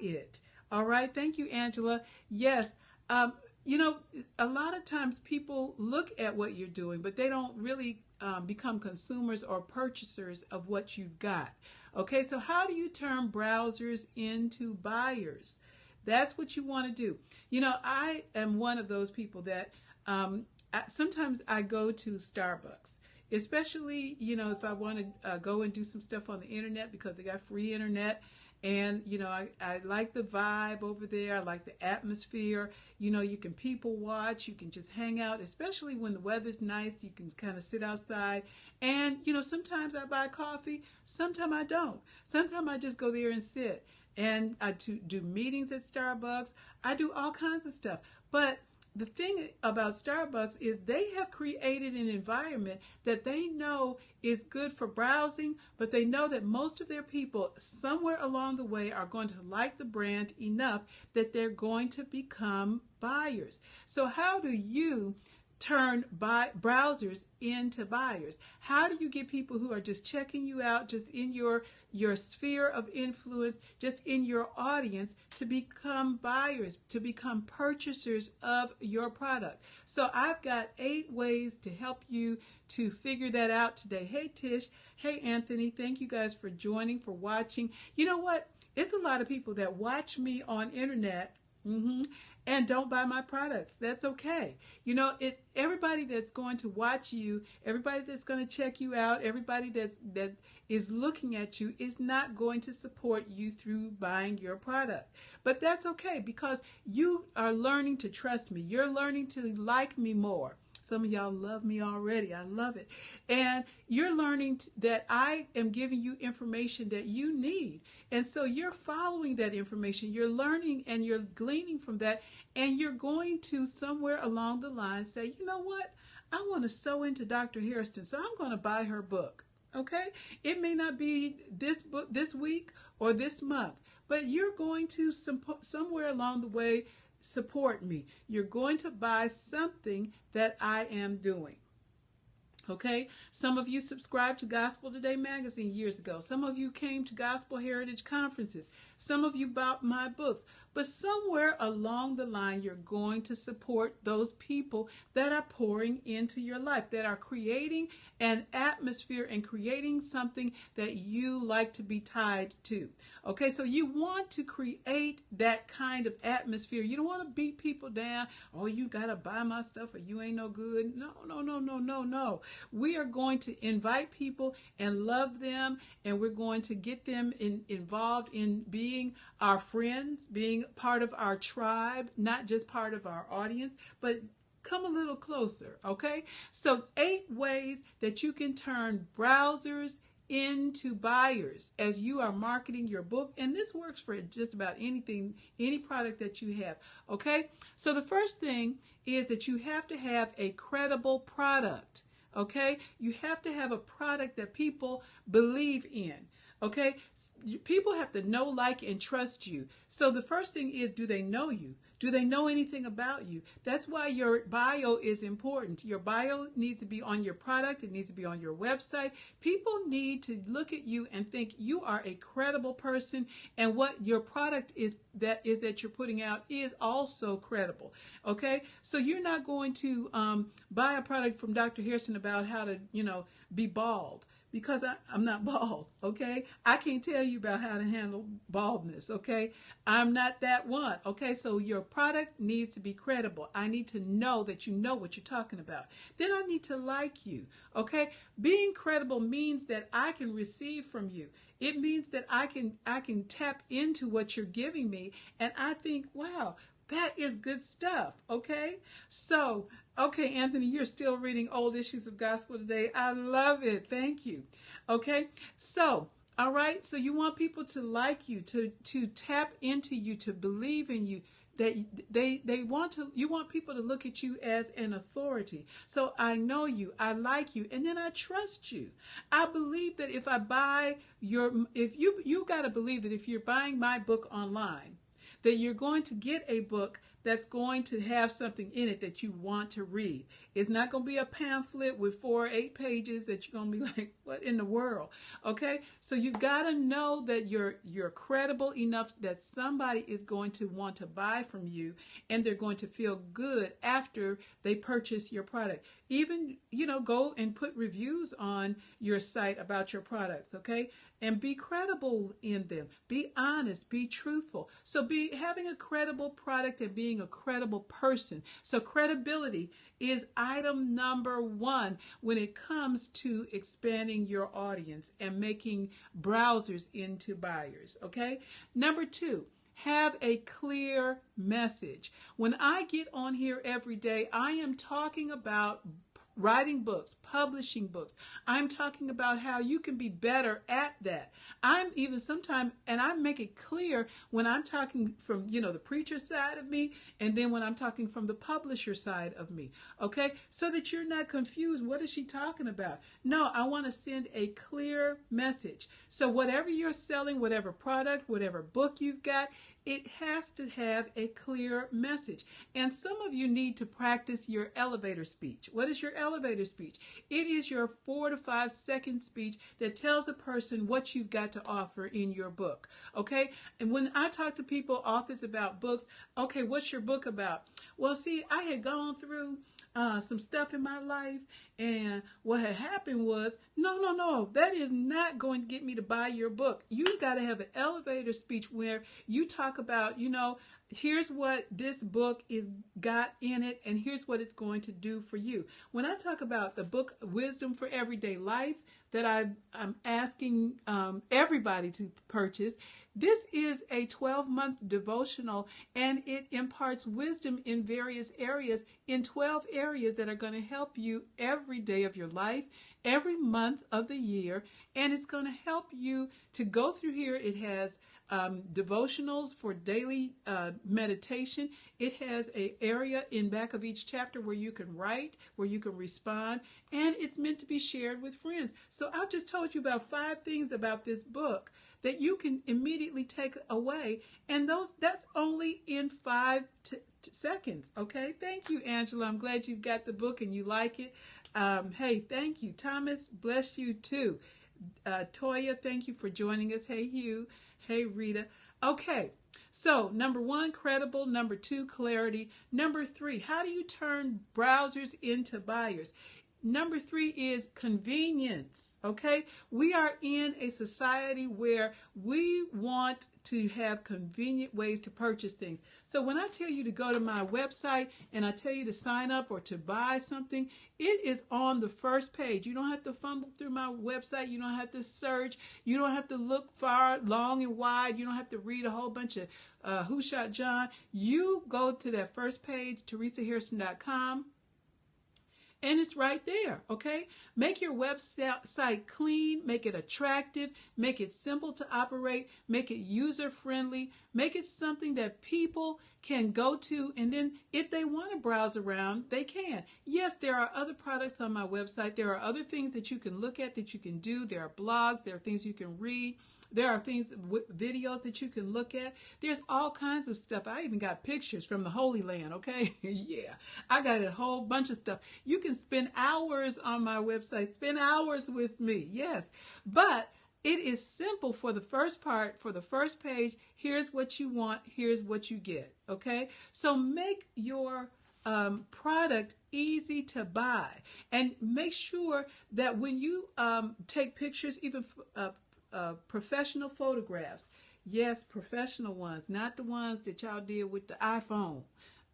it. All right. Thank you, Angela. Yes. Um, you know, a lot of times people look at what you're doing, but they don't really become consumers or purchasers of what you've got. Okay, so how do you turn browsers into buyers? That's what you want to do. You know, I am one of those people that sometimes I go to Starbucks, especially, you know, if I want to go and do some stuff on the internet because they got free internet. And, you know, I like the vibe over there. I like the atmosphere. You know, you can people watch. You can just hang out, especially when the weather's nice. You can kind of sit outside. And, you know, sometimes I buy coffee. Sometimes I don't. Sometimes I just go there and sit. And I do meetings at Starbucks. I do all kinds of stuff. But the thing about Starbucks is they have created an environment that they know is good for browsing, but they know that most of their people somewhere along the way are going to like the brand enough that they're going to become buyers. So how do you turn browsers into buyers? How do you get people who are just checking you out, just in your sphere of influence, just in your audience, to become buyers, to become purchasers of your product? So I've got 8 ways to help you to figure that out today. Hey Tish, hey Anthony, thank you guys for joining, for watching. You know what? It's a lot of people that watch me on internet. And don't buy my products. That's okay. You know, everybody that's going to watch you, everybody that's going to check you out, everybody that is looking at you is not going to support you through buying your product. But that's okay because you are learning to trust me. You're learning to like me more. Some of y'all love me already. I love it. And you're learning that I am giving you information that you need. And so you're following that information. You're learning and you're gleaning from that. And you're going to somewhere along the line say, you know what? I want to sew into Dr. Hairston, so I'm going to buy her book. Okay? It may not be this book this week or this month, but you're going to somewhere along the way support me. You're going to buy something that I am doing. Okay, some of you subscribed to Gospel Today magazine years ago. Some of you came to Gospel Heritage conferences. Some of you bought my books. But somewhere along the line, you're going to support those people that are pouring into your life, that are creating an atmosphere and creating something that you like to be tied to. Okay, so you want to create that kind of atmosphere. You don't want to beat people down. Oh, you got to buy my stuff or you ain't no good. No, no, no, no, no, no. We are going to invite people and love them, and we're going to get them involved in being our friends, being part of our tribe, not just part of our audience, but come a little closer, okay? So 8 ways that you can turn browsers into buyers as you are marketing your book. And this works for just about anything, any product that you have, okay? So the first thing is that you have to have a credible product, okay? You have to have a product that people believe in. Okay, people have to know, like, and trust you. So the first thing is, do they know you? Do they know anything about you? That's why your bio is important. Your bio needs to be on your product. It needs to be on your website. People need to look at you and think you are a credible person, and what your product is that you're putting out is also credible. Okay, so you're not going to buy a product from Dr. Hairston about how to, be bald. Because I'm not bald, okay? I can't tell you about how to handle baldness, okay? I'm not that one, okay? So your product needs to be credible. I need to know that you know what you're talking about. Then I need to like you, okay? Being credible means that I can receive from you. It means that I can tap into what you're giving me, and I think, wow, that is good stuff, okay? So, okay, Anthony, you're still reading old issues of Gospel Today. I love it. Thank you. Okay, so, all right, so you want people to like you, to tap into you, to believe in you, that you want people to look at you as an authority. So I know you, I like you, and then I trust you. I believe that if you got to believe that if you're buying my book online, that you're going to get a book that's going to have something in it that you want to read. It's not going to be a pamphlet with 4 or 8 pages that you're going to be like, what in the world? Okay, so you got to know that you're credible enough that somebody is going to want to buy from you, and they're going to feel good after they purchase your product. Even, go and put reviews on your site about your products, okay? And be credible in them. Be honest, be truthful. So having a credible product and being a credible person. So credibility is item number 1 when it comes to expanding your audience and making browsers into buyers, okay? Number 2, have a clear message. When I get on here every day, I am talking about writing books, publishing books. I'm talking about how you can be better at that. I'm even sometimes, and I make it clear when I'm talking from, the preacher side of me, and then when I'm talking from the publisher side of me, okay? So that you're not confused. What is she talking about? No, I want to send a clear message. So whatever you're selling, whatever product, whatever book you've got, it has to have a clear message. And some of you need to practice your elevator speech. What is your elevator speech? It is your 4 to 5 second speech that tells a person what you've got to offer in your book. Okay? And when I talk to people, authors, about books, okay, what's your book about? Well, see, I had gone through some stuff in my life, and what had happened was, no, that is not going to get me to buy your book. You got to have an elevator speech where you talk about, here's what this book is got in it, and here's what it's going to do for you. When I talk about the book Wisdom for Everyday Life that I'm asking everybody to purchase, this is a 12-month devotional, and it imparts wisdom in various areas, in 12 areas that are going to help you every day of your life, every month of the year, and it's going to help you to go through here. It has devotionals for daily meditation. It has an area in back of each chapter where you can write, where you can respond, and it's meant to be shared with friends. So I've just told you about 5 things about this book that you can immediately take away, and that's only in 5 seconds. Okay, thank you, Angela. I'm glad you've got the book and you like it. Hey, thank you, Thomas. Bless you too. Toya, thank you for joining us. Hey, Hugh. Hey, Rita. Okay, so number 1, credible. Number 2, clarity. Number 3, how do you turn browsers into buyers? Number 3 is convenience, okay? We are in a society where we want to have convenient ways to purchase things. So when I tell you to go to my website and I tell you to sign up or to buy something, it is on the first page. You don't have to fumble through my website. You don't have to search. You don't have to look far, long and wide. You don't have to read a whole bunch of Who Shot John. You go to that first page, TeresaHarrison.com. And it's right there, okay? Make your website clean, make it attractive, make it simple to operate, make it user-friendly, make it something that people can go to, and then if they want to browse around, they can. Yes, there are other products on my website. There are other things that you can look at, that you can do. There are blogs. There are things you can read. There are things, videos that you can look at. There's all kinds of stuff. I even got pictures from the Holy Land, okay? Yeah, I got a whole bunch of stuff. You can spend hours on my website, spend hours with me, yes. But it is simple for the first part, for the first page. Here's what you want, here's what you get, okay? So make your product easy to buy, and make sure that when you take pictures, even professional photographs. Yes, professional ones, not the ones that y'all did with the iPhone.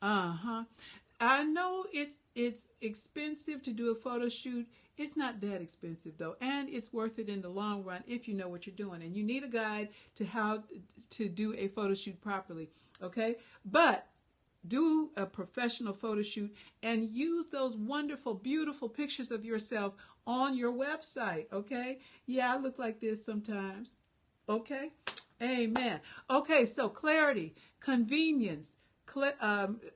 I know it's expensive to do a photo shoot. It's not that expensive though, and it's worth it in the long run if you know what you're doing. And you need a guide to how to do a photo shoot properly, okay? But do a professional photo shoot and use those wonderful, beautiful pictures of yourself on your website, okay? Yeah, I look like this sometimes, okay? Amen. Okay, so clarity, convenience,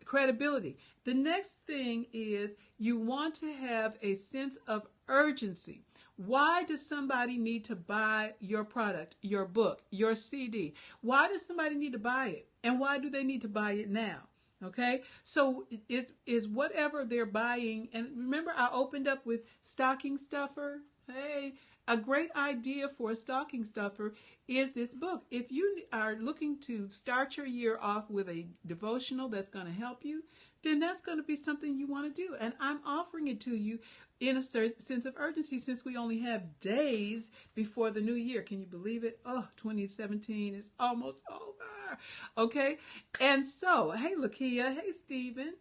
credibility. The next thing is you want to have a sense of urgency. Why does somebody need to buy your product, your book, your CD? Why does somebody need to buy it? And why do they need to buy it now? Okay, so is whatever they're buying, and remember I opened up with stocking stuffer. Hey, a great idea for a stocking stuffer is this book. If you are looking to start your year off with a devotional that's going to help you, then that's going to be something you want to do. And I'm offering it to you in a certain sense of urgency since we only have days before the new year. Can you believe it? Oh, 2017 is almost over. Okay. And so, hey, Lakia. Hey, Stephen.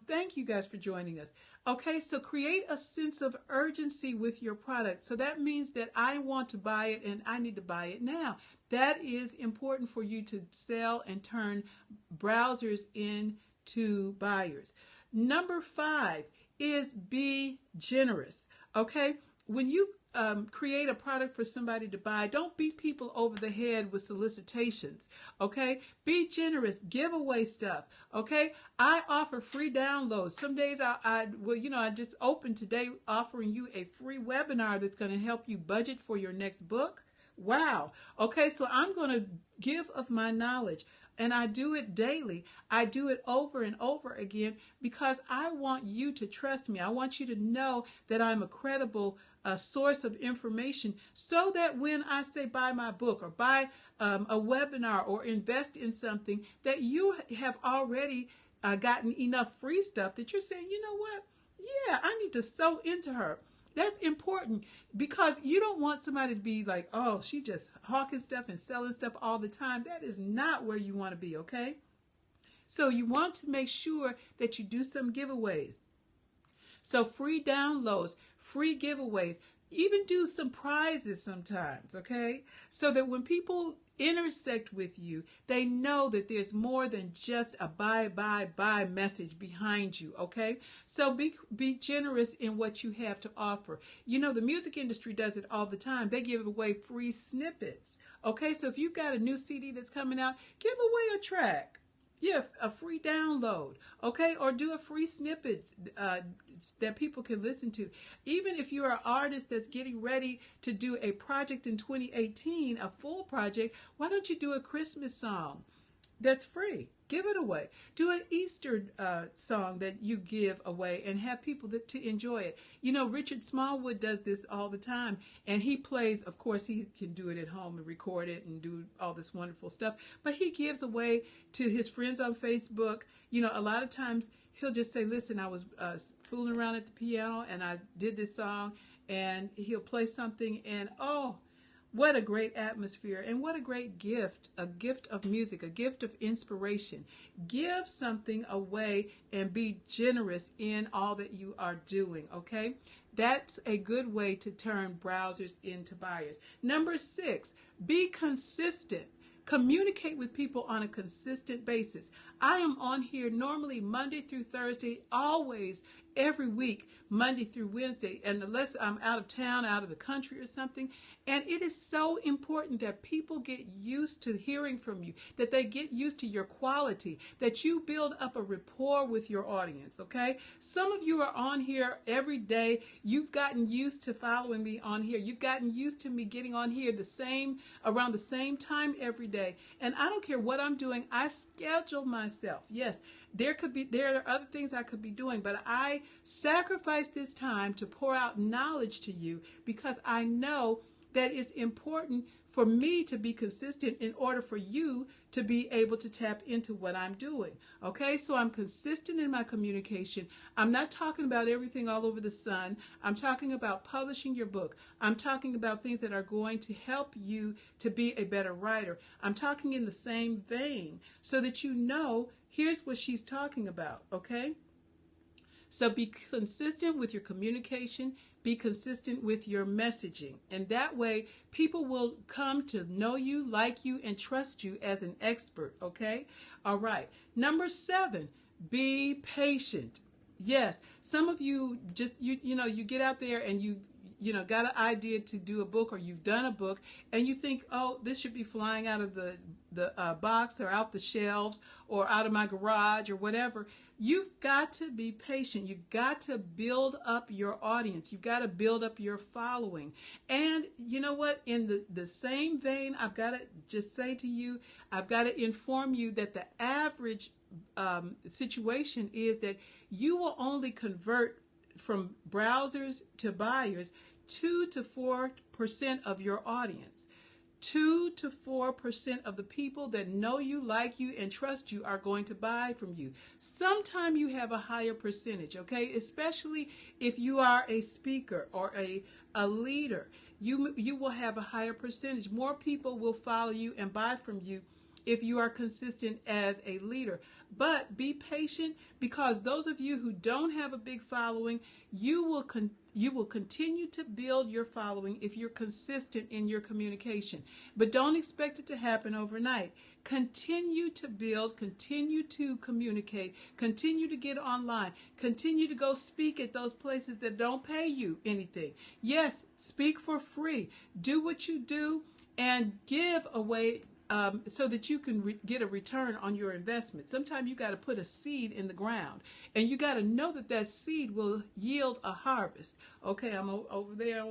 Thank you guys for joining us. Okay, so create a sense of urgency with your product. So that means that I want to buy it and I need to buy it now. That is important for you to sell and turn browsers into buyers. Number 5 is be generous. Okay, when you create a product for somebody to buy, don't beat people over the head with solicitations. Okay, be generous, give away stuff. Okay, I offer free downloads. Some days I just opened today offering you a free webinar that's going to help you budget for your next book. Wow. Okay, so I'm going to give of my knowledge. And I do it daily. I do it over and over again because I want you to trust me. I want you to know that I'm a credible source of information so that when I say buy my book or buy a webinar or invest in something, that you have already gotten enough free stuff that you're saying, you know what? Yeah, I need to sow into her. That's important because you don't want somebody to be like, oh, she just hawking stuff and selling stuff all the time. That is not where you want to be, okay? So you want to make sure that you do some giveaways. So free downloads, free giveaways, even do some prizes sometimes, okay? So that when people intersect with you, they know that there's more than just a buy message behind you, okay? So be generous in what you have to offer. You know, the music industry does it all the time. They give away free snippets, okay? So if you've got a new CD that's coming out, give away a track. Yeah, a free download, okay? Or do a free snippet that people can listen to. Even if you're an artist that's getting ready to do a project in 2018, a full project, why don't you do a Christmas song that's free? Give it away. Do an Easter song that you give away and have people to enjoy it. You know, Richard Smallwood does this all the time. And he plays, of course, he can do it at home and record it and do all this wonderful stuff. But he gives away to his friends on Facebook. You know, a lot of times he'll just say, listen, I was fooling around at the piano and I did this song. And he'll play something and, oh, what a great atmosphere and what a great gift, a gift of music, a gift of inspiration. Give something away and be generous in all that you are doing, okay? That's a good way to turn browsers into buyers. Number 6, be consistent. Communicate with people on a consistent basis. I am on here normally Monday through Thursday, always every week, Monday through Wednesday, and unless I'm out of town, out of the country or something. And it is so important that people get used to hearing from you, that they get used to your quality, that you build up a rapport with your audience, okay? Some of you are on here every day. You've gotten used to following me on here. You've gotten used to me getting on here around the same time every day. And I don't care what I'm doing. I schedule myself. Yes, there are other things I could be doing, but I sacrifice this time to pour out knowledge to you because I know that it's important for me to be consistent in order for you to be able to tap into what I'm doing. Okay, so I'm consistent in my communication. I'm not talking about everything all over the sun. I'm talking about publishing your book. I'm talking about things that are going to help you to be a better writer. I'm talking in the same vein so that you know here's what she's talking about, okay? So be consistent with your communication, be consistent with your messaging. And that way, people will come to know you, like you, and trust you as an expert, okay? All right. Number 7, be patient. Yes, some of you just, you get out there and got an idea to do a book, or you've done a book, and you think, oh, this should be flying out of the box, or out the shelves, or out of my garage, or whatever. You've got to be patient. You've got to build up your audience. You've got to build up your following. And you know what? In the same vein, I've got to just say to you, I've got to inform you that the average situation is that you will only convert from browsers to buyers 2 to 4% of your audience. 2 to 4% of the people that know you, like you, and trust you are going to buy from you. Sometime you have a higher percentage, okay? Especially if you are a speaker or a leader. You will have a higher percentage. More people will follow you and buy from you if you are consistent as a leader. But be patient, because those of you who don't have a big following, you will continue to build your following if you're consistent in your communication. But don't expect it to happen overnight. Continue to build, continue to communicate, continue to get online, continue to go speak at those places that don't pay you anything. Yes, speak for free. Do what you do and give away so that you can get a return on your investment. Sometimes you got to put a seed in the ground, and you got to know that that seed will yield a harvest. Okay, I'm over there,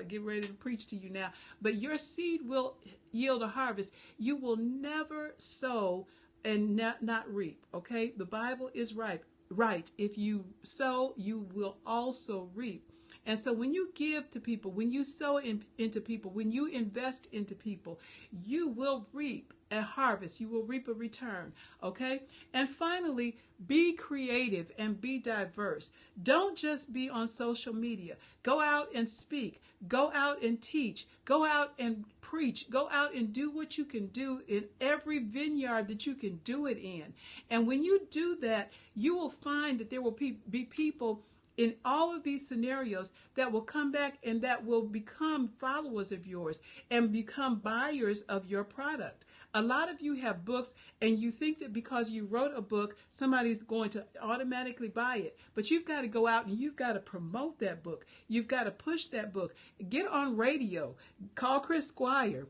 get ready to preach to you now. But your seed will yield a harvest. You will never sow and not reap. Okay, the Bible is right. If you sow, you will also reap. And so when you give to people, when you sow into people, when you invest into people, you will reap a harvest. You will reap a return. Okay? And finally, be creative and be diverse. Don't just be on social media. Go out and speak. Go out and teach. Go out and preach. Go out and do what you can do in every vineyard that you can do it in. And when you do that, you will find that there will be people in all of these scenarios that will come back and that will become followers of yours and become buyers of your product. A lot of you have books, and you think that because you wrote a book, somebody's going to automatically buy it. But you've got to go out and you've got to promote that book. You've got to push that book. Get on radio. Call Chris Squire.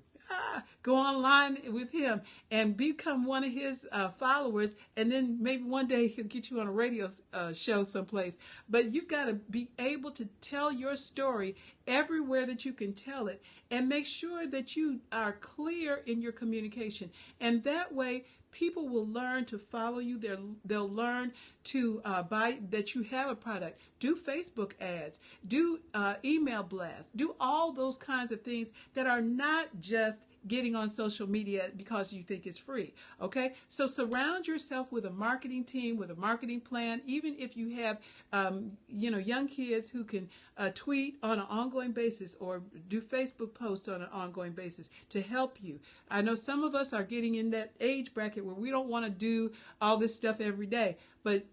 Go online with him and become one of his followers, and then maybe one day he'll get you on a radio show someplace. But you've got to be able to tell your story everywhere that you can tell it, and make sure that you are clear in your communication. And that way, people will learn to follow you. They'll learn to buy that you have a product. Do Facebook ads. Do email blasts. Do all those kinds of things that are not just getting on social media because you think it's free. Okay? So surround yourself with a marketing team, with a marketing plan. Even if you have, young kids who can tweet on an ongoing basis or do Facebook posts on an ongoing basis to help you. I know some of us are getting in that age bracket where we don't want to do all this stuff every day, but